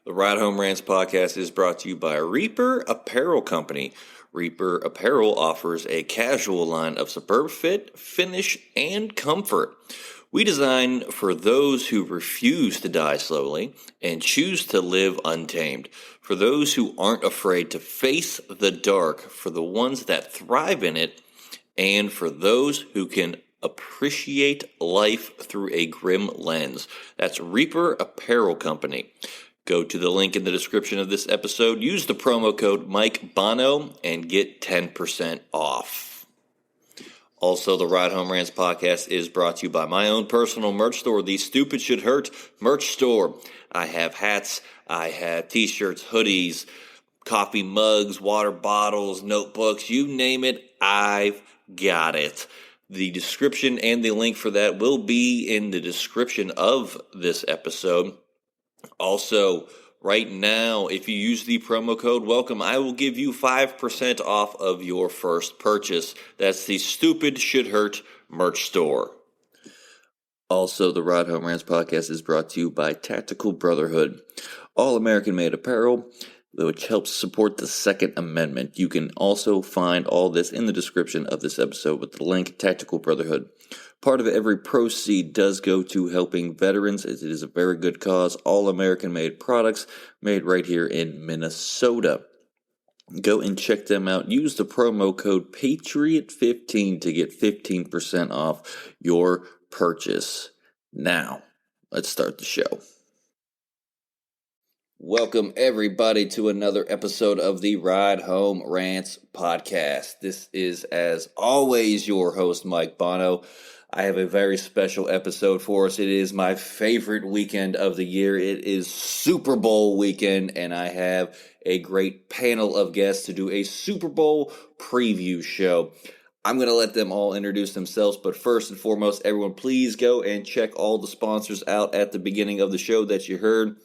The Ride Home Rants podcast is brought to you by Reaper Apparel Company. Reaper Apparel offers a casual line of superb fit, finish, and comfort. We design for those who refuse to die slowly and choose to live untamed. For those who aren't afraid to face the dark, for the ones that thrive in it, and for those who can appreciate life through a grim lens. That's Reaper Apparel Company. Go to the link in the description of this episode, use the promo code Mike Bono, and get 10% off. Also, the Ride Home Rants podcast is brought to you by my own personal merch store, the Stupid Should Hurt merch store. I have hats, I have t-shirts, hoodies, coffee mugs, water bottles, notebooks, you name it, I've got it. The description and the link for that will be in the description of this episode. Also, right now, if you use the promo code WELCOME, I will give you 5% off of your first purchase. That's the Stupid Should Hurt merch store. Also, the Ride Home Rants podcast is brought to you by Tactical Brotherhood, all American-made apparel, which helps support the Second Amendment. You can also find all this in the description of this episode with the link, Tactical Brotherhood. Part of every proceed does go to helping veterans, as it is a very good cause. All American-made products made right here in Minnesota. Go and check them out. Use the promo code PATRIOT15 to get 15% off your purchase. Now, let's start the show. Welcome, everybody, to another episode of the Ride Home Rants podcast. This is, as always, your host, Mike Bono. I have a very special episode for us. It is my favorite weekend of the year. It is Super Bowl weekend, and I have a great panel of guests to do a Super Bowl preview show. I'm going to let them all introduce themselves, but first and foremost, everyone, please go and check all the sponsors out at the beginning of the show that you heard.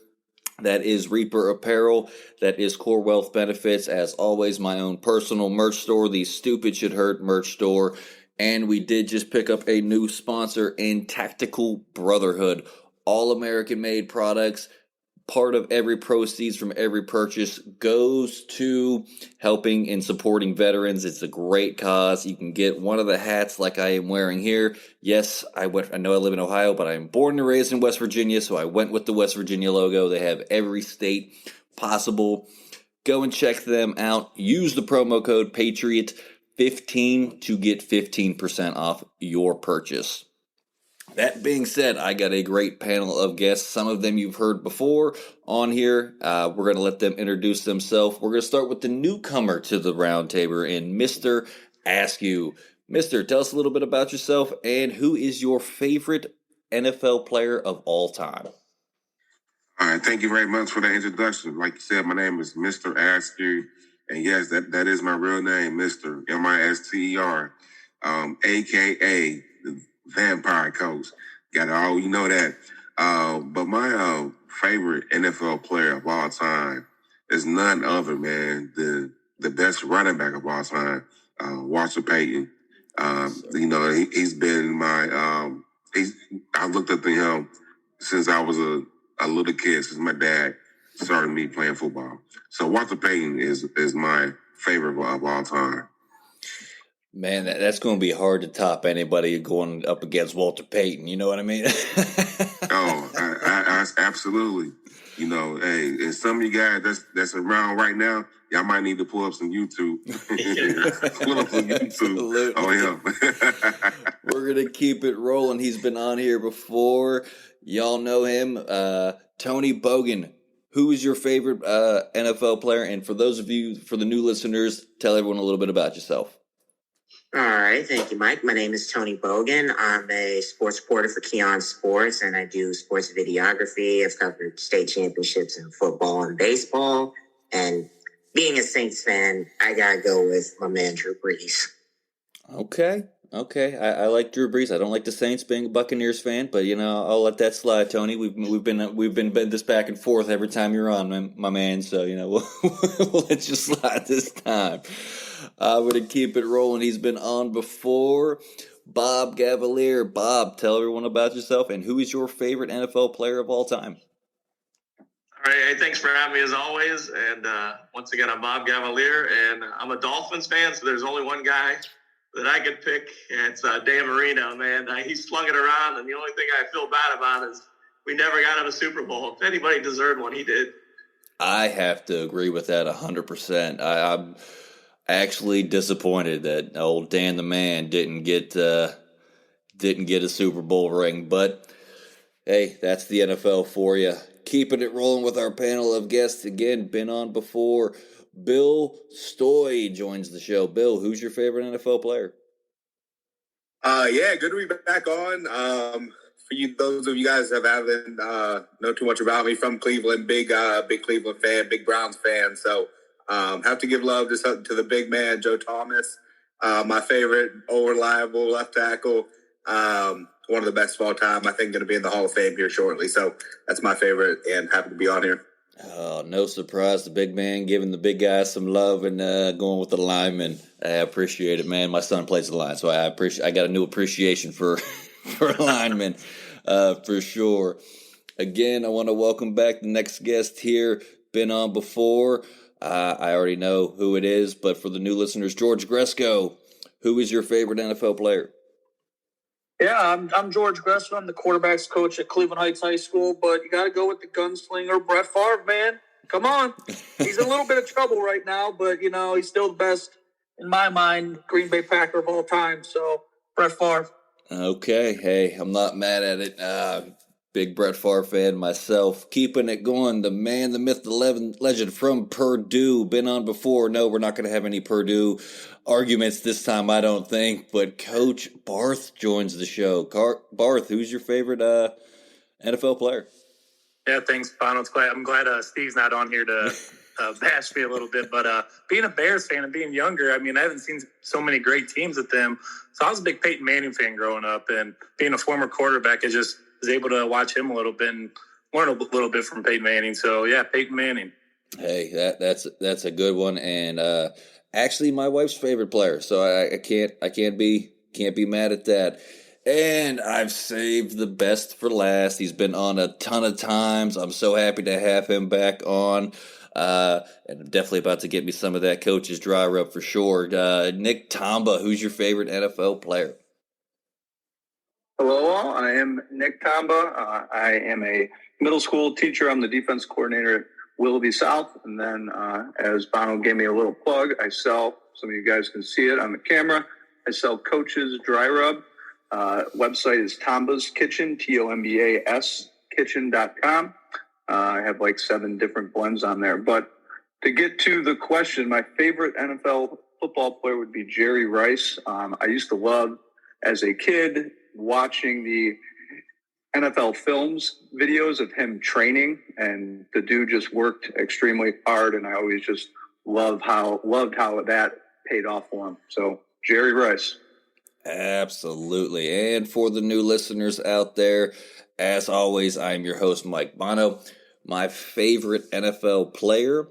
That is Reaper Apparel. That is Core Wealth Benefits. As always, my own personal merch store, the Stupid Should Hurt merch store. And we did just pick up a new sponsor in Tactical Brotherhood. All American-made products. Part of every proceeds from every purchase goes to helping and supporting veterans. It's a great cause. You can get one of the hats like I am wearing here. Yes, I know I live in Ohio, but I'm born and raised in West Virginia, so I went with the West Virginia logo. They have every state possible. Go and check them out. Use the promo code PATRIOT15 to get 15% off your purchase. That being said, I got a great panel of guests. Some of them you've heard before on here. We're going to let them introduce themselves. We're going to start with the newcomer to the roundtable in Mr. Askew. Mister, tell us a little bit about yourself and who is your favorite NFL player of all time? All right, thank you very much for the introduction. Like you said, my name is Mr. Askew, and yes, that is my real name, Mr. M-I-S-T-E-R, a.k.a. the Vampire Coach. Got it all, you know that. But my favorite NFL player of all time is none other, man, the best running back of all time, Walter Payton. He's been my I looked up to him since I was a little kid, since my dad started me playing football. So Walter Payton is my favorite of all time. Man, that's going to be hard to top anybody going up against Walter Payton. You know what I mean? I absolutely. You know, hey, and some of you guys that's around right now, y'all might need to pull up some YouTube. Pull up some YouTube. Oh, yeah. We're going to keep it rolling. He's been on here before. Y'all know him. Tony Bogan. Who is your favorite NFL player? And for those of you, for the new listeners, tell everyone a little bit about yourself. All right. Thank you, Mike. My name is Tony Bogan. I'm a sports reporter for Keon Sports, and I do sports videography. I've covered state championships in football and baseball. And being a Saints fan, I got to go with my man, Drew Brees. Okay. I like Drew Brees. I don't like the Saints, being a Buccaneers fan, but I'll let that slide, Tony. We've been this back and forth every time you're on, my man. So we'll let you slide this time. We're going to keep it rolling. He's been on before. Bob Cavalier. Bob, tell everyone about yourself and who is your favorite NFL player of all time? All Hey, thanks for having me as always. And once again, I'm Bob Gavalier, and I'm a Dolphins fan, so there's only one guy that I could pick, and it's Dan Marino, man. He slung it around, and the only thing I feel bad about is we never got him a Super Bowl. If anybody deserved one, he did. I have to agree with that 100%. I'm actually disappointed that old Dan the Man didn't get a Super Bowl ring, but hey, that's the NFL for you. Keeping it rolling with our panel of guests again, been on before. Bill Stoy joins the show. Bill, who's your favorite NFL player? Yeah, good to be back on. For you, those of you guys that haven't know too much about me, from Cleveland, big Cleveland fan, big Browns fan. So have to give love to the big man, Joe Thomas, my favorite, reliable left tackle. One of the best of all time. I think going to be in the Hall of Fame here shortly. So that's my favorite, and happy to be on here. Oh, no surprise, the big man giving the big guys some love and going with the linemen. I appreciate it, man. My son plays the line, so I got a new appreciation for linemen, for sure. Again, I want to welcome back the next guest here. Been on before. I already know who it is, but for the new listeners, George Gresco. Who is your favorite NFL player? Yeah, I'm George Gressel. I'm the quarterbacks coach at Cleveland Heights High School, but you got to go with the gunslinger, Brett Favre, man. Come on. He's in a little bit of trouble right now, but, he's still the best, in my mind, Green Bay Packer of all time. So, Brett Favre. Okay. Hey, I'm not mad at it. Big Brett Favre fan myself. Keeping it going. The man, the myth, the legend from Purdue. Been on before. No, we're not going to have any Purdue arguments this time, I don't think. But Coach Barth joins the show. Barth, who's your favorite NFL player? Yeah, thanks, Bono. I'm glad Steve's not on here to bash me a little bit. But being a Bears fan and being younger, I haven't seen so many great teams with them. So I was a big Peyton Manning fan growing up. And being a former quarterback, I just was able to watch him a little bit and learn a little bit from Peyton Manning. So, yeah, Peyton Manning. Hey, that's a good one. And actually my wife's favorite player. So I can't be mad at that. And I've saved the best for last. He's been on a ton of times. I'm so happy to have him back on. And I'm definitely about to get me some of that coach's dry rub for sure. Nick Tamba, who's your favorite NFL player? Hello all, I am Nick Tamba. I am a middle school teacher. I'm the defense coordinator at Willoughby South. And then as Bono gave me a little plug, I sell, some of you guys can see it on the camera, I sell Coach's Dry Rub. Website is Tomba's Kitchen, TOMBAS kitchen.com. I have like 7 different blends on there. But to get to the question, my favorite NFL football player would be Jerry Rice. I used to love, as a kid, watching the NFL films videos of him training, and the dude just worked extremely hard, and I always just loved how that paid off for him. So Jerry Rice. Absolutely. And for the new listeners out there, as always, I'm your host, Mike Bono. My favorite NFL player,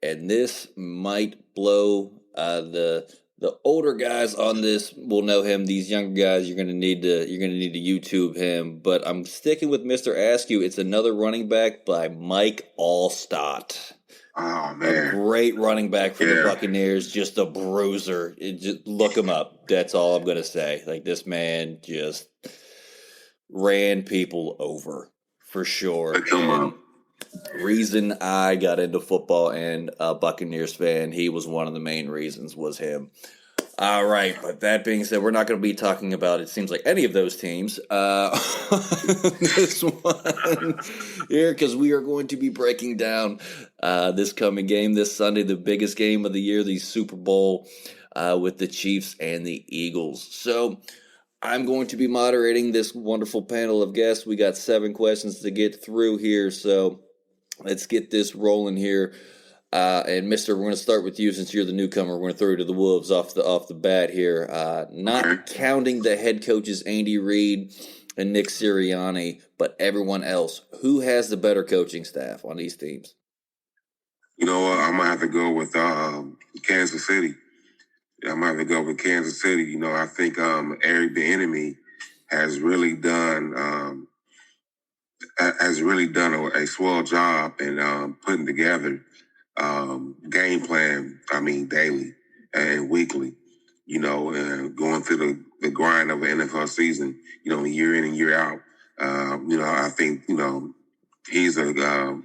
and this might blow the older guys on this will know him. These younger guys, you're gonna need to YouTube him. But I'm sticking with Mr. Askew. It's another running back by Mike Allstott. Oh, man. A great running back for the Buccaneers, just a bruiser. Just look him up. That's all I'm going to say. Like, this man just ran people over, for sure. And reason I got into football and a Buccaneers fan, he was one of the main reasons, was him. All right, but that being said, we're not going to be talking about, it seems like, any of those teams this one here, because we are going to be breaking down this coming game this Sunday, the biggest game of the year, the Super Bowl with the Chiefs and the Eagles. So I'm going to be moderating this wonderful panel of guests. We got 7 questions to get through here, so let's get this rolling here. And Mister, we're going to start with you since you're the newcomer. We're going to throw you to the wolves off the bat here. Not counting the head coaches Andy Reid and Nick Sirianni, but everyone else. Who has the better coaching staff on these teams? You know what? I'm going to have to go with Kansas City. I'm going to have to go with Kansas City. You know, I think Eric Bieniemy has really done really done a swell job in putting together game plan. I mean, daily and weekly. Going through the grind of an NFL season. Year in and year out. I think he's a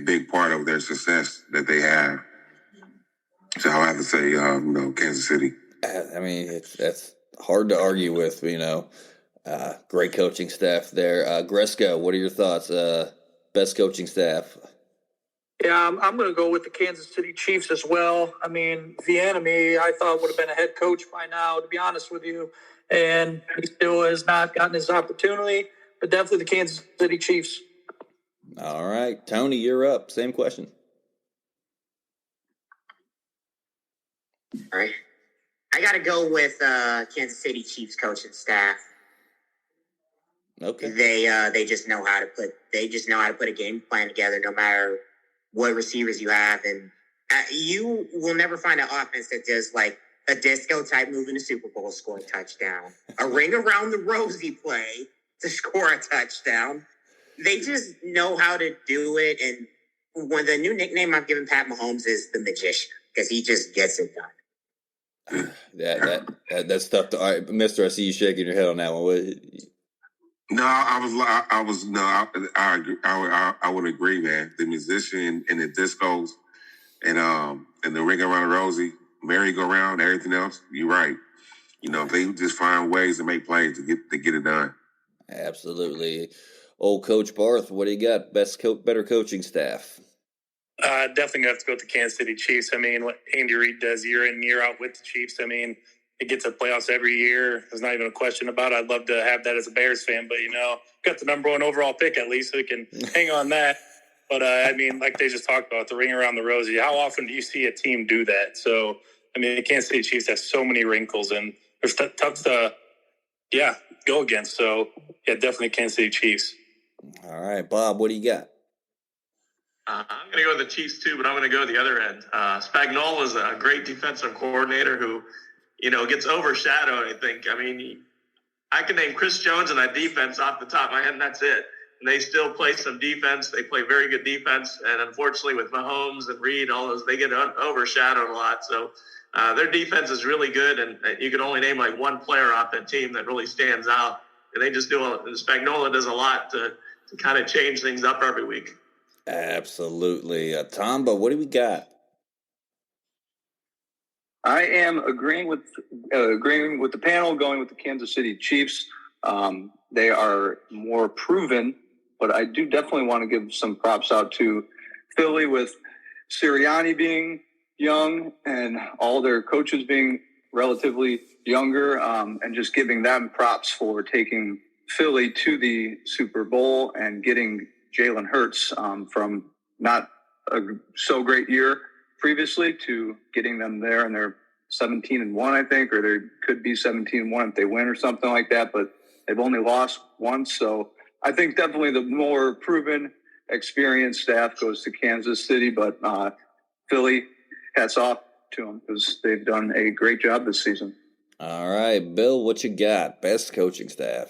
big part of their success that they have. So I'll have to say, Kansas City. I mean, that's hard to argue with. Great coaching staff there. Gresco, what are your thoughts? Best coaching staff. Yeah, I'm going to go with the Kansas City Chiefs as well. I mean, Bieniemy, I thought would have been a head coach by now, to be honest with you. And he still has not gotten his opportunity, but definitely the Kansas City Chiefs. All right. Tony, you're up. Same question. All right. I got to go with Kansas City Chiefs coaching staff. Okay. They just know how to put a game plan together, no matter what receivers you have, and you will never find an offense that does like a disco type move in the Super Bowl, score a touchdown, a ring around the rosy play to score a touchdown. They just know how to do it, and when the new nickname I've given Pat Mahomes is the Magician, because he just gets it done. That's tough. All right, Mister, I see you shaking your head on that one. No, I would agree, man. The musician and the discos and the ring around the rosy, merry-go-round, everything else. You're right. They just find ways to make plays to get it done. Absolutely. Old Coach Barth, what do you got? Better coaching staff. Definitely have to go with the Kansas City Chiefs. I mean, what Andy Reid does year in, year out with the Chiefs, I mean, it gets to playoffs every year. There's not even a question about it. I'd love to have that as a Bears fan, but, got the number one overall pick at least, so we can hang on that. But, I mean, like they just talked about, the ring around the rosy, how often do you see a team do that? So, I mean, the Kansas City Chiefs have so many wrinkles, and it's tough to, go against. So, definitely Kansas City Chiefs. All right, Bob, what do you got? I'm going to go with the Chiefs too, but I'm going to go the other end. Spagnuolo is a great defensive coordinator who, gets overshadowed, I think. I mean, I can name Chris Jones and that defense off the top of my head, and that's it. And they still play some defense. They play very good defense. And unfortunately, with Mahomes and Reed, all those, they get overshadowed a lot. So their defense is really good, and you can only name like one player off that team that really stands out. And they just Spagnuolo does a lot to kind of change things up every week. Absolutely. Tomba, what do we got? I am agreeing with the panel, going with the Kansas City Chiefs. They are more proven, but I do definitely want to give some props out to Philly with Sirianni being young and all their coaches being relatively younger, and just giving them props for taking Philly to the Super Bowl and getting Jalen Hurts from not a so great year previously to getting them there, and they're 17-1, I think, or they could be 17-1 if they win or something like that, but they've only lost once. So I think definitely the more proven, experienced staff goes to Kansas City, but Philly, hats off to them because they've done a great job this season. All right, Bill, what you got? Best coaching staff.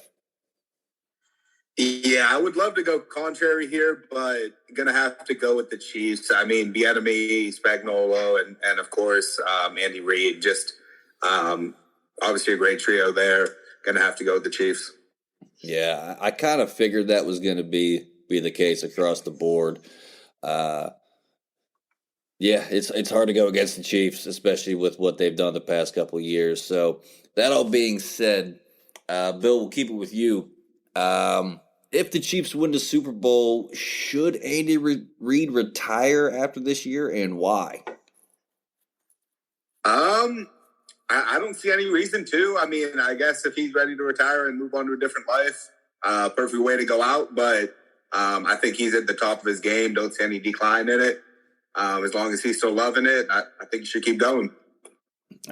Yeah, I would love to go contrary here, but going to have to go with the Chiefs. I mean, Bieniemy, Spagnuolo, and of course, Andy Reid. Just obviously a great trio there. Going to have to go with the Chiefs. Yeah, I kind of figured that was going to be the case across the board. Yeah, it's hard to go against the Chiefs, especially with what they've done the past couple of years. So that all being said, Bill, we'll keep it with you. If the Chiefs win the Super Bowl, should Andy Reid retire after this year, and why? I don't see any reason to. I mean, I guess if he's ready to retire and move on to a different life, perfect way to go out. But I think he's at the top of his game. Don't see any decline in it. As long as he's still loving it, I think he should keep going.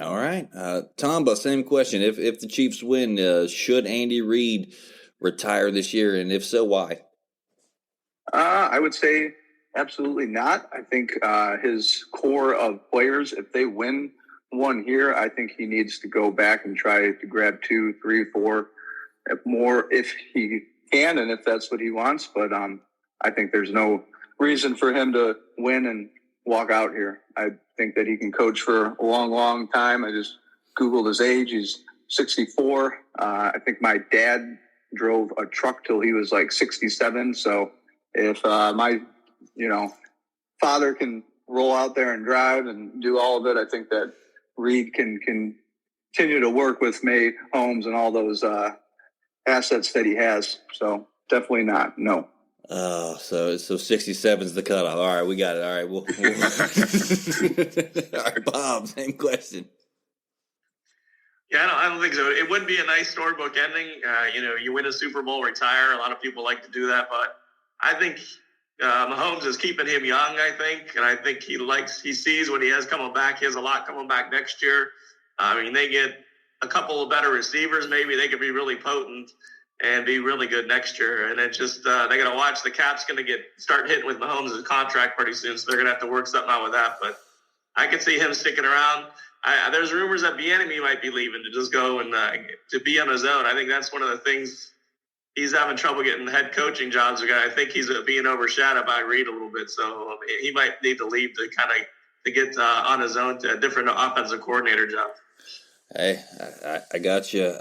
All right. Tomba, same question. If the Chiefs win, should Andy Reid retire this year, and if so, why? I would say absolutely not. I think his core of players, if they win one here, I think he needs to go back and try to grab 2, 3, 4 more if he can and if that's what he wants. But I think there's no reason for him to win and walk out here. I think that he can coach for a long, long time. I just Googled his age. He's 64. I think my dad drove a truck till he was like 67. So if my, father can roll out there and drive and do all of it, I think that Reed can continue to work with May Holmes and all those assets that he has. So definitely not. No. Oh, so 67 is the cutoff. All right, we got it. All right, we'll all right, Bob, same question. Yeah, I don't think so. It would be a nice storybook ending. You win a Super Bowl, retire. A lot of people like to do that, but I think Mahomes is keeping him young, I think, and I think he sees what he has coming back. He has a lot coming back next year. They get a couple of better receivers. Maybe they could be really potent and be really good next year. And it just they're going to watch. The cap's going to start hitting with Mahomes' contract pretty soon, so they're going to have to work something out with that. But I could see him sticking around. There's rumors that Bieniemy might be leaving to just go and to be on his own. I think that's one of the things he's having trouble getting head coaching jobs. I think he's being overshadowed by Reed a little bit, so he might need to leave to get on his own to a different offensive coordinator job. Hey, I got you.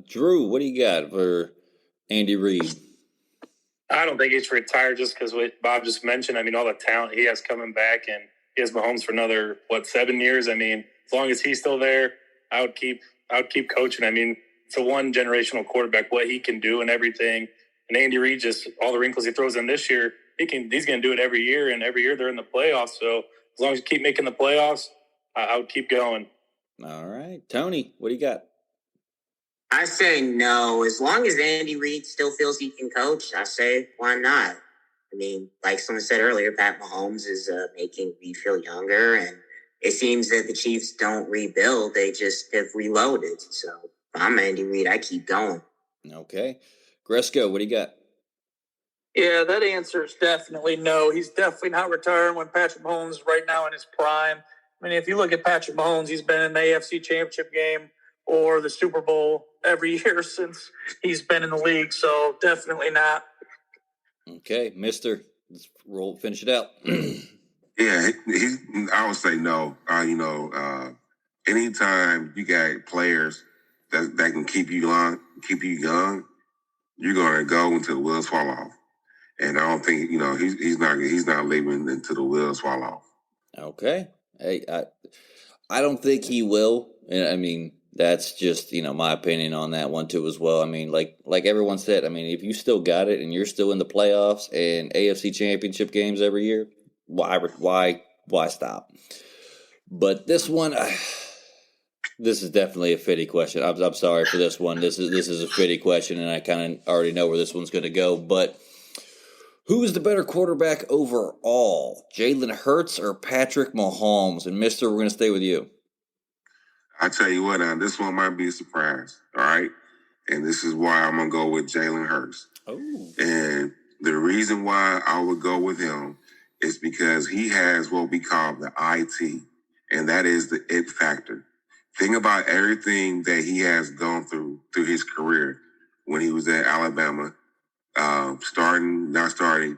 Drew, what do you got for Andy Reid? I don't think he's retired just because what Bob just mentioned. All the talent he has coming back, and he has Mahomes for another 7 years. As long as he's still there, I would keep coaching. It's a one generational quarterback, what he can do and everything. And Andy Reid, just all the wrinkles he throws in this year, he's going to do it every year, and every year they're in the playoffs. So as long as you keep making the playoffs, I would keep going. All right. Tony, what do you got? I say no. As long as Andy Reid still feels he can coach, I say why not? Like someone said earlier, Pat Mahomes is making me feel younger, and it seems that the Chiefs don't rebuild. They just have reloaded. So if I'm Andy Reid, I keep going. Okay. Gresco, what do you got? Yeah, that answer is definitely no. He's definitely not retiring when Patrick Mahomes is right now in his prime. If you look at Patrick Mahomes, he's been in the AFC Championship game or the Super Bowl every year since he's been in the league. So definitely not. Okay, Mister, let's finish it out. Yeah, I would say no. Anytime you got players that can keep you young, you're gonna go until the wheels fall off. And I don't think he's not leaving until the wheels fall off. Okay. Hey, I don't think he will. That's just my opinion on that one too as well. Like everyone said, if you still got it and you're still in the playoffs and AFC Championship games every year, why stop? But this one, this is definitely a fitty question. I'm sorry for this one. This is a fitty question, and I kind of already know where this one's going to go. But who is the better quarterback overall, Jalen Hurts or Patrick Mahomes? And Mister, we're going to stay with you. I tell you what, this one might be a surprise. All right, and this is why I'm going to go with Jalen Hurts. Oh, and the reason why I would go with him is because he has what we call the IT, and that is the it factor. Think about everything that he has gone through his career when he was at Alabama, starting, not starting,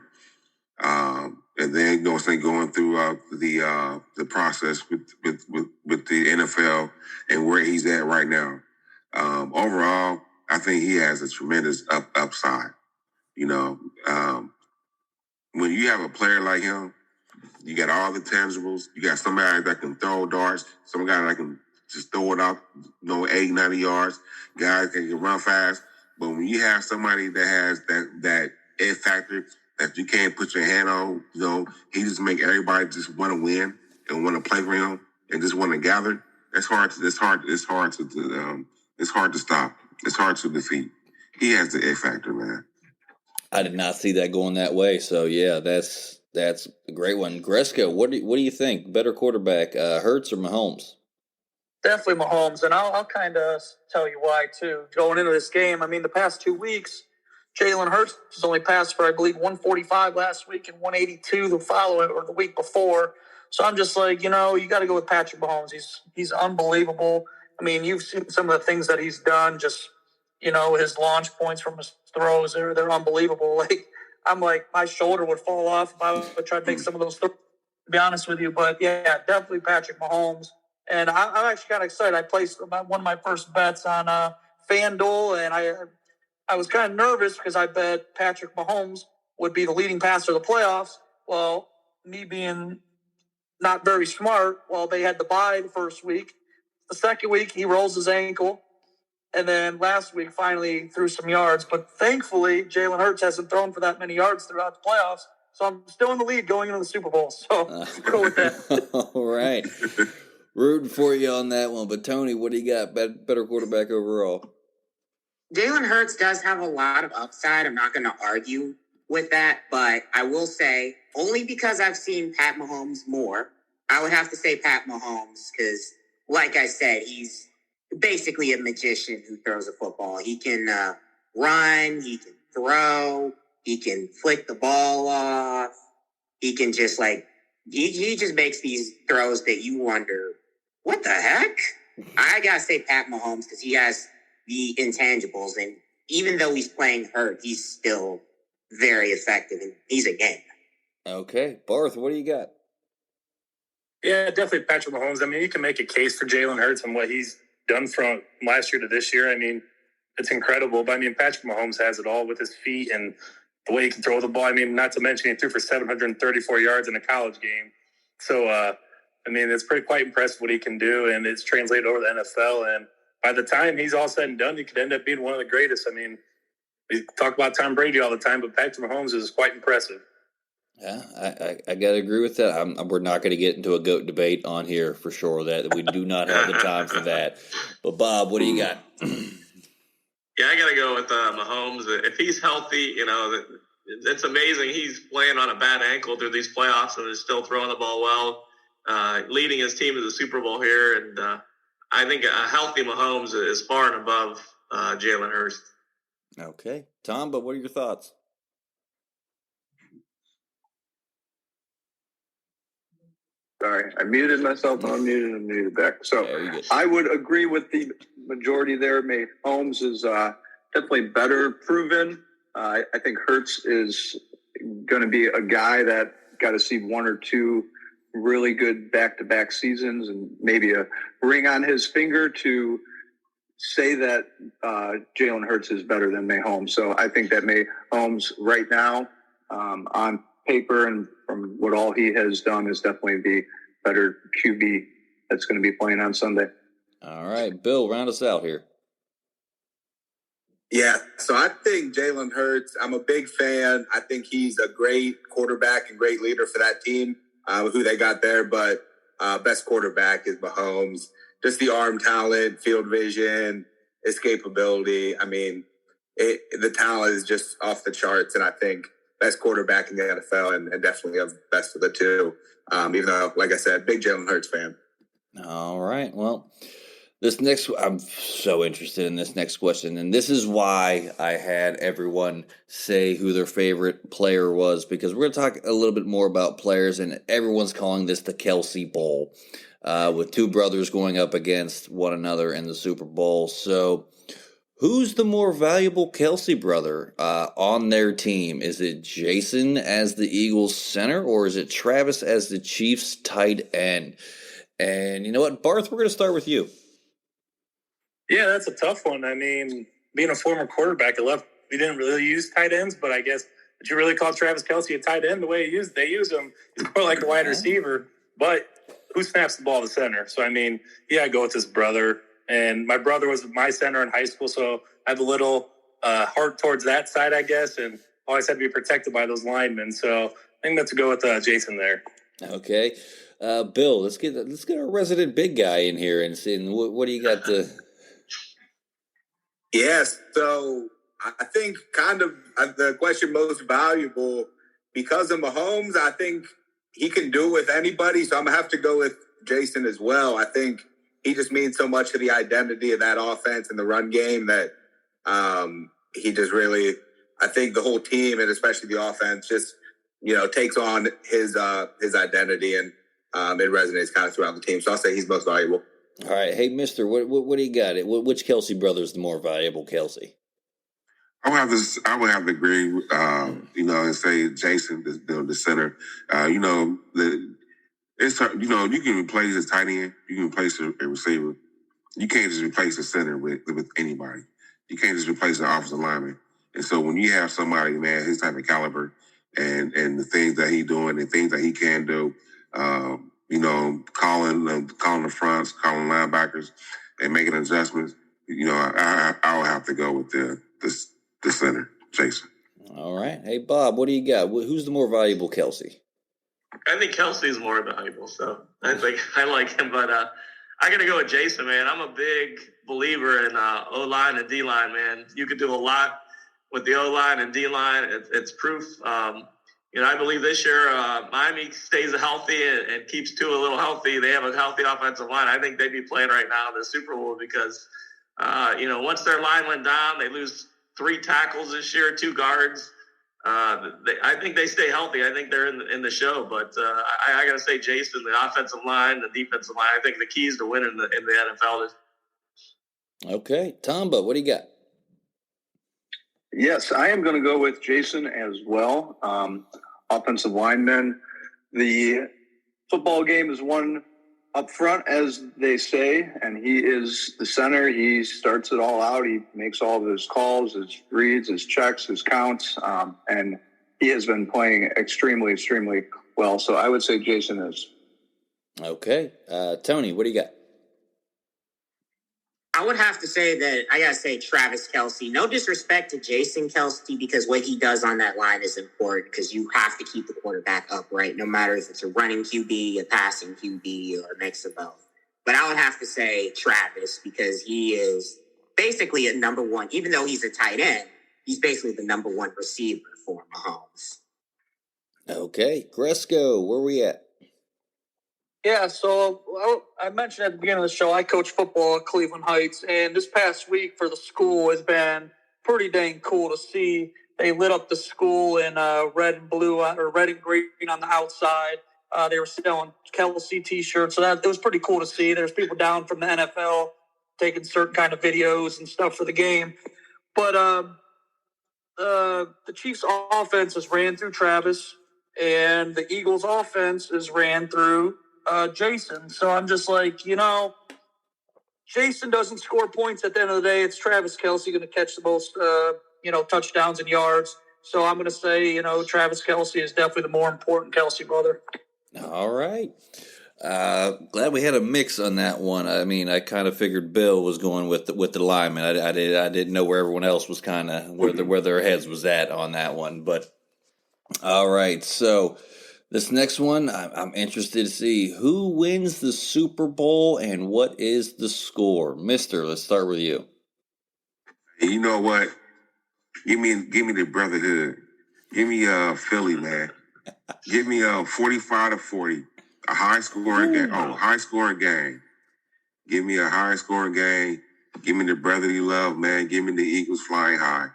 and then going through the process with the NFL and where he's at right now. Overall, I think he has a tremendous upside. When you have a player like him, you got all the tangibles. You got somebody that can throw darts, some guy that can just throw it out, 80, 90 yards, guys that can run fast. But when you have somebody that has that it factor that you can't put your hand on, he just make everybody just want to win and want to play for him and just want to gather. It's hard to stop. It's hard to defeat. He has the it factor, man. I did not see that going that way. So yeah, that's a great one. Gresco, what do you think? Better quarterback, Hurts or Mahomes? Definitely Mahomes, and I'll kind of tell you why too. Going into this game, the past 2 weeks, Jalen Hurts has only passed for, I believe, 145 last week and 182 the week before. So I'm just like, you got to go with Patrick Mahomes. He's unbelievable. You've seen some of the things that he's done, just his launch points from his throws, they're unbelievable. I'm like, my shoulder would fall off if I would try to make some of those throws, to be honest with you. But, yeah, definitely Patrick Mahomes. And I'm actually kind of excited. I placed one of my first bets on FanDuel, and I was kind of nervous because I bet Patrick Mahomes would be the leading passer of the playoffs. Well, me being not very smart, they had the bye the first week. The second week, he rolls his ankle. And then last week, finally threw some yards. But thankfully, Jalen Hurts hasn't thrown for that many yards throughout the playoffs. So I'm still in the lead going into the Super Bowl. So go with that. All right. Rooting for you on that one. But, Tony, what do you got? Better quarterback overall? Jalen Hurts does have a lot of upside. I'm not going to argue with that. But I will say, only because I've seen Pat Mahomes more, I would have to say Pat Mahomes because, like I said, he's basically a magician who throws a football. He can run, he can throw, he can flick the ball off. He can just he just makes these throws that you wonder, what the heck? I gotta say Pat Mahomes because he has the intangibles, and even though he's playing hurt, he's still very effective, and he's a game. Okay, Barth, what do you got? Yeah, definitely Patrick Mahomes. I mean, you can make a case for Jalen Hurts and what he's done from last year to this year. I mean, it's incredible. But, I mean, Patrick Mahomes has it all with his feet and the way he can throw the ball. I mean, not to mention he threw for 734 yards in a college game. So, I mean, it's quite impressive what he can do, and it's translated over the NFL. And by the time he's all said and done, he could end up being one of the greatest. I mean, we talk about Tom Brady all the time, but Patrick Mahomes is quite impressive. Yeah, I got to agree with that. We're not going to get into a GOAT debate on here for sure. That we do not have the time for that. But, Bob, what do you got? Yeah, I got to go with Mahomes. If he's healthy, it's amazing. He's playing on a bad ankle through these playoffs and is still throwing the ball well, leading his team to the Super Bowl here. And I think a healthy Mahomes is far and above Jalen Hurts. Okay. Tom, but what are your thoughts? Sorry, I muted myself and unmuted and muted back. So I would agree with the majority there. Mahomes is definitely better proven. I think Hurts is going to be a guy that got to see one or two really good back-to-back seasons and maybe a ring on his finger to say that Jalen Hurts is better than Mahomes. So I think that Mahomes right now on paper and from what all he has done is definitely the better QB that's going to be playing on Sunday. All right, Bill, round us out here. Yeah, so I think Jalen Hurts, I'm a big fan. I think he's a great quarterback and great leader for that team, who they got there. But best quarterback is Mahomes. Just the arm talent, field vision, escapability. I mean, the talent is just off the charts, and I think best quarterback in the NFL and definitely of best of the two, even though, like I said, big Jalen Hurts fan. All right. Well, I'm so interested in this next question, and this is why I had everyone say who their favorite player was, because we're going to talk a little bit more about players, and everyone's calling this the Kelsey Bowl, with two brothers going up against one another in the Super Bowl. So who's the more valuable Kelsey brother on their team? Is it Jason as the Eagles center, or is it Travis as the Chiefs tight end? And you know what, Barth, we're going to start with you. Yeah, that's a tough one. I mean, being a former quarterback, we didn't really use tight ends, but I guess would you really call Travis Kelce a tight end the way they use him? He's more like a wide receiver, but who snaps the ball to center? So, I mean, yeah, I go with his brother. And my brother was my center in high school, so I have a little heart towards that side, I guess, and always had to be protected by those linemen. So I think that's a go with Jason there. Okay. Bill, let's get our resident big guy in here and see what do you got to... Yes, so I think kind of the question most valuable because of Mahomes, I think he can do it with anybody, so I'm going to have to go with Jason as well. I think he just means so much to the identity of that offense and the run game that he just really, I think the whole team and especially the offense just, takes on his identity and it resonates kind of throughout the team. So I'll say he's most valuable. All right. Hey, mister, what do you got? Which Kelsey brother is the more valuable Kelsey? I would have to agree, and say Jason, the center. It's you can replace a tight end, you can replace a receiver. You can't just replace a center with anybody. You can't just replace an offensive lineman. And so when you have somebody, man, his type of caliber and the things that he's doing and things that he can do, calling the fronts, calling linebackers, and making adjustments, I would have to go with the center, Jason. All right. Hey, Bob, what do you got? Who's the more valuable Kelsey? I think Kelsey's more valuable, so I think I like him, but I got to go with Jason, man. I'm a big believer in O-line and D-line, man. You could do a lot with the O-line and D-line. It's proof. I believe this year Miami stays healthy and keeps Tua a little healthy. They have a healthy offensive line. I think they'd be playing right now in the Super Bowl because, once their line went down, they lose 3 tackles this year, 2 guards. I think they stay healthy. I think they're in the show, but I got to say, Jason, the offensive line, the defensive line. I think the keys to winning in the NFL is. Okay, Tomba, what do you got? Yes, I am going to go with Jason as well. Offensive lineman. The football game is won up front, as they say, and he is the center. He starts it all out. He makes all of his calls, his reads, his checks, his counts, and he has been playing extremely, extremely well. So I would say Jason is. Okay. Tony, what do you got? I would have to say that I got to say Travis Kelce. No disrespect to Jason Kelce, because what he does on that line is important because you have to keep the quarterback upright, no matter if it's a running QB, a passing QB, or a mix of both. But I would have to say Travis because he is basically a number one, even though he's a tight end, he's basically the number one receiver for Mahomes. Okay. Gresco, where we at? Yeah, so I mentioned at the beginning of the show, I coach football at Cleveland Heights, and this past week for the school has been pretty dang cool to see. They lit up the school in red and blue, or red and green on the outside. They were selling Kelsey T-shirts, so it was pretty cool to see. There's people down from the NFL taking certain kind of videos and stuff for the game. But the Chiefs' offense is ran through Travis, and the Eagles' offense is ran through Jason. So I'm just like, Jason doesn't score points at the end of the day. It's Travis Kelce going to catch the most, touchdowns and yards. So I'm going to say, Travis Kelce is definitely the more important Kelce brother. All right. Glad we had a mix on that one. I mean, I kind of figured Bill was going with the lineman. I didn't know where everyone else was kind of where their heads was at on that one. But all right, so this next one, I'm interested to see who wins the Super Bowl and what is the score. Mister, let's start with you. You know what? Give me the Brotherhood. Give me Philly, man. Give me 45-40. A high scoring game. High scoring game. Give me a high scoring game. Give me the brotherly love, man. Give me the Eagles flying high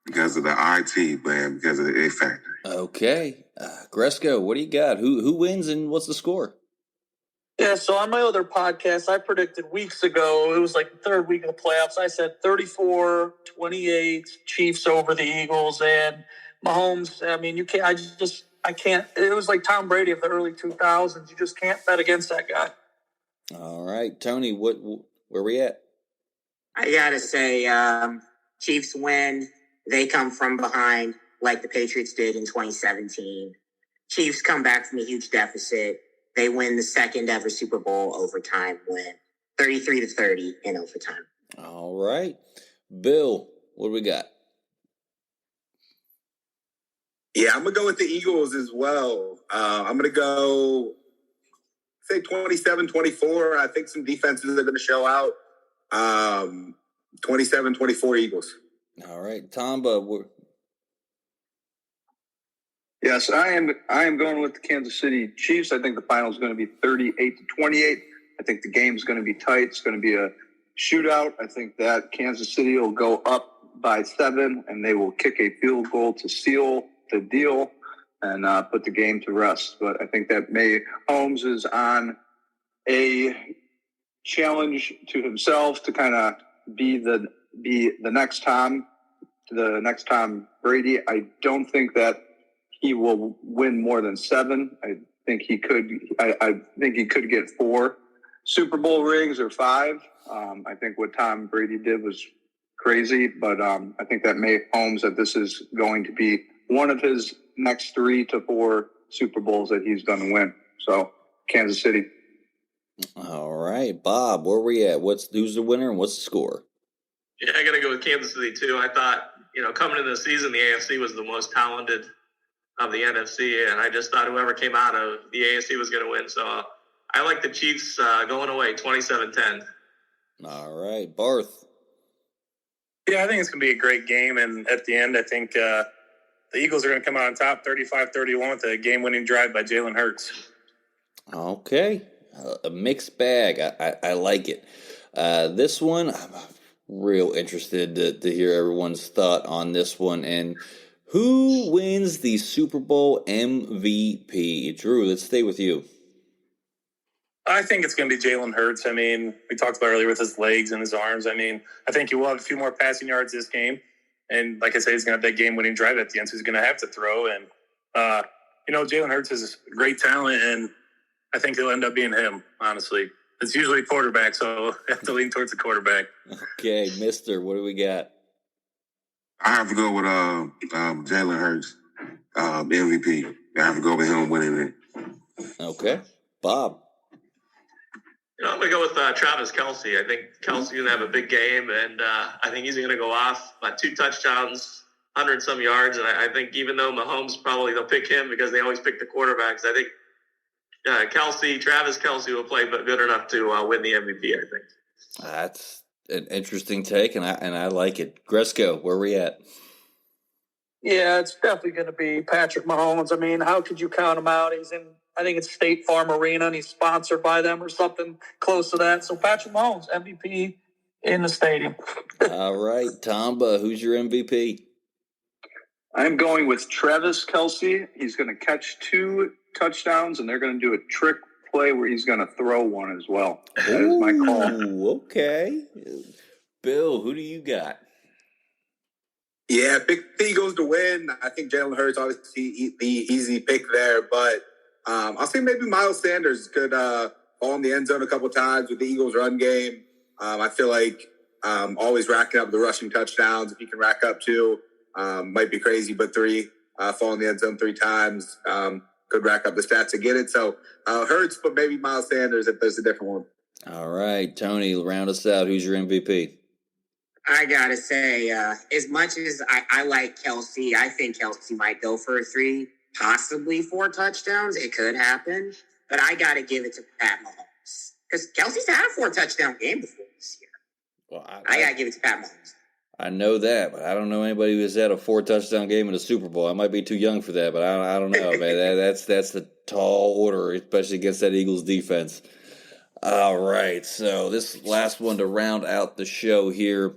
because of the IT, man. Because of the A factor. Okay, Gresco, what do you got? Who wins and what's the score? Yeah, so on my other podcast, I predicted weeks ago, it was like the third week of the playoffs, I said 34-28 Chiefs over the Eagles, and Mahomes, I mean, I can't, it was like Tom Brady of the early 2000s. You just can't bet against that guy. All right, Tony, where we at? I got to say, Chiefs win. They come from behind like the Patriots did in 2017. Chiefs come back from a huge deficit. They win the second ever Super Bowl overtime win, 33-30 in overtime. All right. Bill, what do we got? Yeah, I'm going to go with the Eagles as well. I'm going to go, say, 27-24. I think some defenses are going to show out. 27-24 Eagles. All right. Tomba, Yes, I am going with the Kansas City Chiefs. I think the final is going to be 38-28. I think the game is going to be tight. It's going to be a shootout. I think that Kansas City will go up by 7, and they will kick a field goal to seal the deal and put the game to rest. But I think that Mahomes is on a challenge to himself to kind of be the next Tom Brady. I don't think that he will win more than 7. I think he could get 4 Super Bowl rings or 5. I think what Tom Brady did was crazy, but I think that Mahomes, that this is going to be one of his next 3 to 4 Super Bowls that he's going to win. So Kansas City. All right, Bob, where we at? Who's the winner and what's the score? Yeah, I got to go with Kansas City too. I thought, coming into the season, the AFC was the most talented of the NFC, and I just thought whoever came out of the AFC was going to win. So I like the Chiefs going away 27-10. All right, Barth. Yeah, I think it's going to be a great game, and at the end, I think the Eagles are going to come out on top 35-31 with a game-winning drive by Jalen Hurts. Okay, a mixed bag. I like it. This one, I'm real interested to hear everyone's thought on this one. And who wins the Super Bowl MVP? Drew, let's stay with you. I think it's going to be Jalen Hurts. I mean, we talked about earlier with his legs and his arms. I mean, I think he will have a few more passing yards this game. And like I said, he's going to have that game-winning drive at the end, so he's going to have to throw. And, Jalen Hurts is great talent, and I think he'll end up being him, honestly. It's usually quarterback, so I have to lean towards the quarterback. Okay, mister, what do we got? I have to go with Jalen Hurts, MVP. I have to go with him winning it. Okay. Bob? I'm going to go with Travis Kelce. I think Kelce's going to have a big game, and I think he's going to go off by 2 touchdowns, 100-some yards. And I think even though Mahomes probably they'll pick him because they always pick the quarterbacks, I think Travis Kelce will play but good enough to win the MVP, I think. That's an interesting take, and I like it. Gresco, where are we at? Yeah, it's definitely going to be Patrick Mahomes. I mean, how could you count him out? He's in, I think it's State Farm Arena, and he's sponsored by them or something close to that. So Patrick Mahomes, MVP in the stadium. All right, Tamba, who's your MVP? I'm going with Travis Kelce. He's going to catch 2 touchdowns, and they're going to do a trick play where he's going to throw one as well. That is my call. Okay. Bill, who do you got? Yeah, pick the Eagles to win. I think Jalen Hurts obviously the easy pick there, but I'll say maybe Miles Sanders could fall in the end zone a couple times with the Eagles' run game. I feel like always racking up the rushing touchdowns. If he can rack up 2, might be crazy, but 3, fall in the end zone 3 times, could rack up the stats to get it. So Hurts, but maybe Miles Sanders if there's a different one. All right, Tony, round us out. Who's your MVP? I gotta say, as much as I like Kelce, I think Kelce might go for 3, possibly 4 touchdowns. It could happen, but I gotta give it to Pat Mahomes because Kelsey's had a 4-touchdown game before this year. Well, I gotta give it to Pat Mahomes. I know that, but I don't know anybody who's had a 4-touchdown game in a Super Bowl. I might be too young for that, but I don't know, man. That's the tall order, especially against that Eagles defense. All right, so this last one to round out the show here.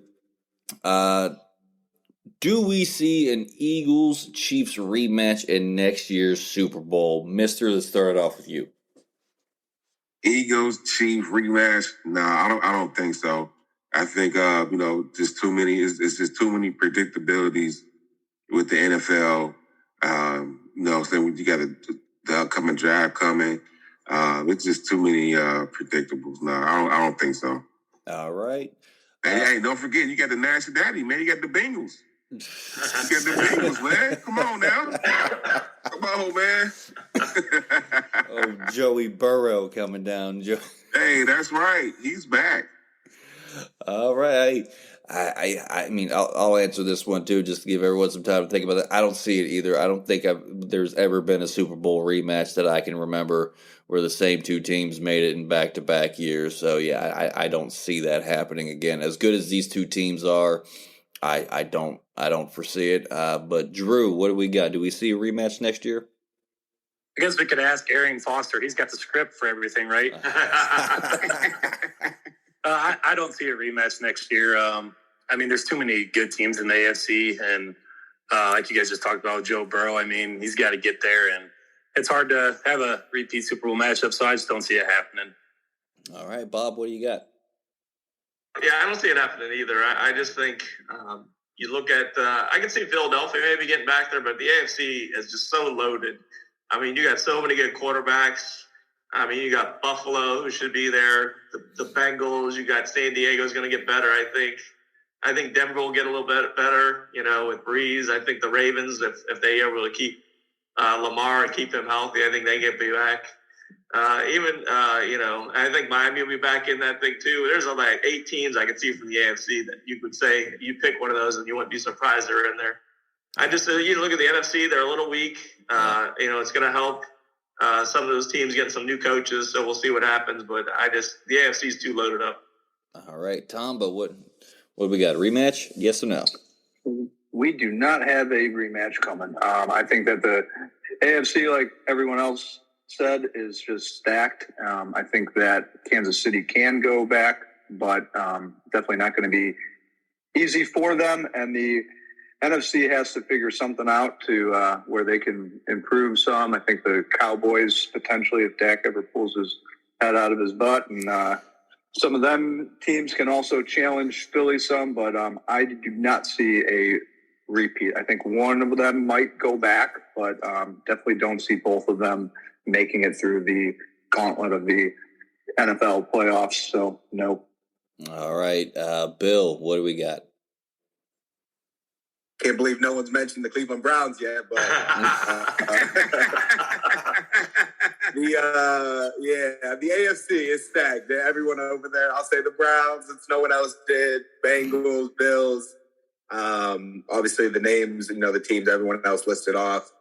Do we see an Eagles-Chiefs rematch in next year's Super Bowl? Mister, let's start it off with you. Eagles-Chiefs rematch? No, I don't think so. I think just too many. It's just too many predictabilities with the NFL. So you got the upcoming draft coming. It's just too many predictables. No, I don't think so. All right. Hey, don't forget, you got the National Daddy, man. You got the Bengals. You got the Bengals, man. Come on now. Come on, man. Oh, Joey Burrow coming down. Hey, that's right. He's back. All right. I mean, I'll answer this one, too, just to give everyone some time to think about it. I don't see it either. I don't think there's ever been a Super Bowl rematch that I can remember where the same 2 teams made it in back-to-back years. So, yeah, I don't see that happening again. As good as these 2 teams are, I don't foresee it. But, Drew, what do we got? Do we see a rematch next year? I guess we could ask Arian Foster. He's got the script for everything, right? I don't see a rematch next year. I mean, there's too many good teams in the AFC, and like you guys just talked about Joe Burrow, I mean, he's got to get there, and it's hard to have a repeat Super Bowl matchup, so I just don't see it happening. All right, Bob, what do you got? Yeah, I don't see it happening either. I just think you look at I can see Philadelphia maybe getting back there, but the AFC is just so loaded. I mean, you got so many good quarterbacks. I mean, you got Buffalo, who should be there. The Bengals. You got San Diego's going to get better, I think. I think Denver will get a little bit better, with Breeze. I think the Ravens, if they are able to keep Lamar and keep him healthy, I think they get back. I think Miami will be back in that thing too. There's like 8 teams I can see from the AFC that you could say you pick one of those and you wouldn't be surprised they're in there. I just you look at the NFC; they're a little weak. It's going to help some of those teams getting some new coaches, so we'll see what happens. But the AFC is too loaded up. All right, Tom. But what do we got? A rematch? Yes or no? We do not have a rematch coming. I think that the AFC, like everyone else said, is just stacked. I think that Kansas City can go back, but definitely not going to be easy for them. And the NFC has to figure something out to where they can improve some. I think the Cowboys potentially, if Dak ever pulls his head out of his butt, and some of them teams can also challenge Philly some, but I do not see a repeat. I think one of them might go back, but definitely don't see both of them making it through the gauntlet of the NFL playoffs. So, no. All right. Bill, what do we got? Can't believe no one's mentioned the Cleveland Browns yet, but the AFC is stacked. Everyone over there, I'll say the Browns, since no one else did, Bengals, Bills, obviously the names, the teams everyone else listed off.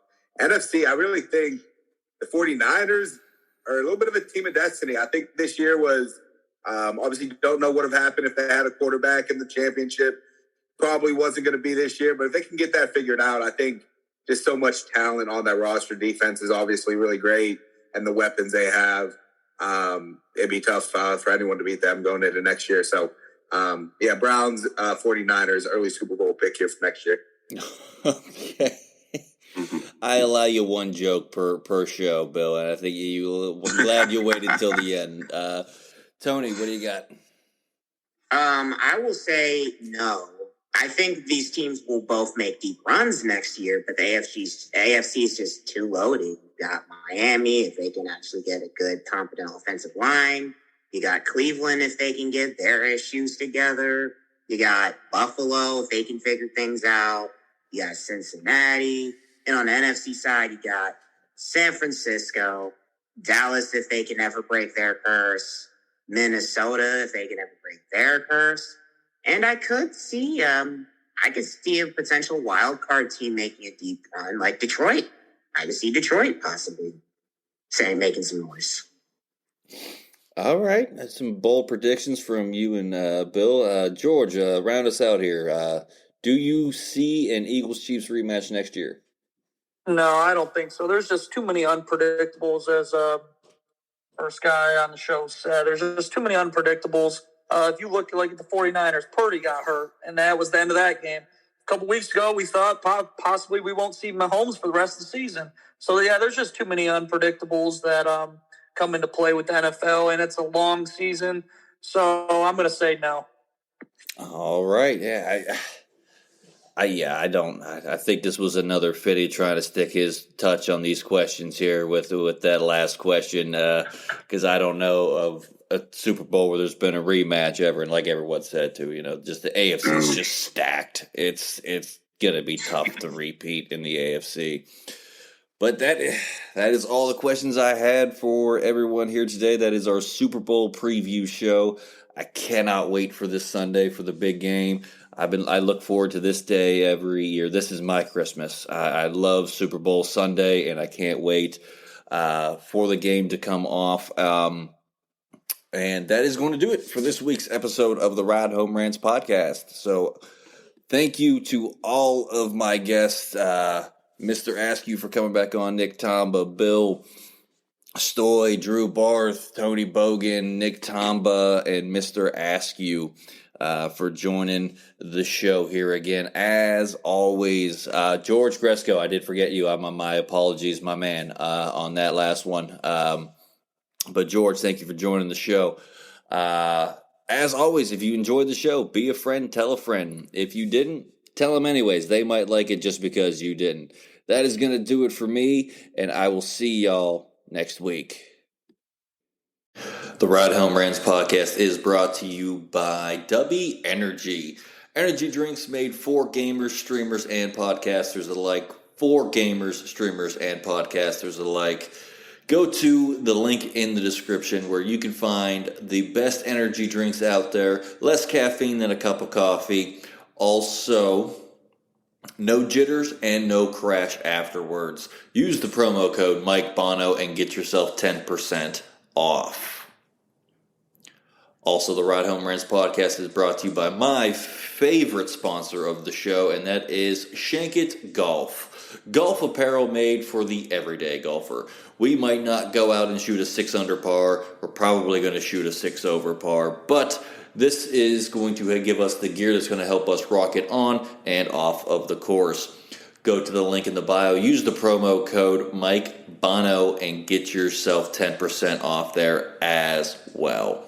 NFC, I really think the 49ers are a little bit of a team of destiny. I think this year was, obviously don't know what would have happened if they had a quarterback in the championship. Probably wasn't going to be this year, but if they can get that figured out, I think just so much talent on that roster. Defense is obviously really great, and the weapons they have, it'd be tough for anyone to beat them going into next year. So, Browns, 49ers, early Super Bowl pick here for next year. Okay. I allow you one joke per show, Bill, and I think I'm glad you waited until the end. Tony, what do you got? I will say no. I think these teams will both make deep runs next year, but the AFC is just too loaded. You got Miami, if they can actually get a good, competent offensive line. You got Cleveland, if they can get their issues together. You got Buffalo, if they can figure things out. You got Cincinnati. And on the NFC side, you got San Francisco, Dallas, if they can ever break their curse, Minnesota, if they can ever break their curse. And I could see a potential wild card team making a deep run like Detroit. I could see Detroit possibly making some noise. All right, that's some bold predictions from you and Bill. George, round us out here. Do you see an Eagles-Chiefs rematch next year? No, I don't think so. There's just too many unpredictables, as first guy on the show said. There's just too many unpredictables. If you look at the 49ers, Purdy got hurt, and that was the end of that game. A couple weeks ago, we thought possibly we won't see Mahomes for the rest of the season. So, there's just too many unpredictables that come into play with the NFL, and it's a long season. So I'm going to say no. All right. Yeah, I think this was another Fitty trying to stick his touch on these questions here with that last question, because I don't know of a Super Bowl where there's been a rematch ever, and like everyone said too, just the AFC is just stacked. It's gonna be tough to repeat in the AFC. But that is all the questions I had for everyone here today. That is our Super Bowl preview show. I cannot wait for this Sunday for the big game. I look forward to this day every year. This is my Christmas. I love Super Bowl Sunday, and I can't wait for the game to come off. And that is going to do it for this week's episode of the Ride Home Rants podcast. So thank you to all of my guests, Mr. Askew for coming back on, Nick Tamba, Bill Stoy, Drew Barth, Tony Bogan, Nick Tamba, and Mr. Askew for joining the show here again. As always, George Gresco, I did forget you. My apologies, my man, on that last one. But George, thank you for joining the show. As always, if you enjoyed the show, be a friend, tell a friend. If you didn't, tell them anyways. They might like it just because you didn't. That is going to do it for me, and I will see y'all next week. The Ride Home Rants podcast is brought to you by W Energy. Energy drinks made for gamers, streamers, and podcasters alike. For gamers, streamers, and podcasters alike. Go to the link in the description where you can find the best energy drinks out there. Less caffeine than a cup of coffee. Also, no jitters and no crash afterwards. Use the promo code Mike Bono and get yourself 10% off. Also, the Ride Home Rants podcast is brought to you by my favorite sponsor of the show, and that is Shankit Golf. Golf apparel made for the everyday golfer. We might not go out and shoot a 6 under par. We're probably going to shoot a 6 over par, but this is going to give us the gear that's going to help us rock it on and off of the course. Go to the link in the bio, use the promo code Mike Bono, and get yourself 10% off there as well.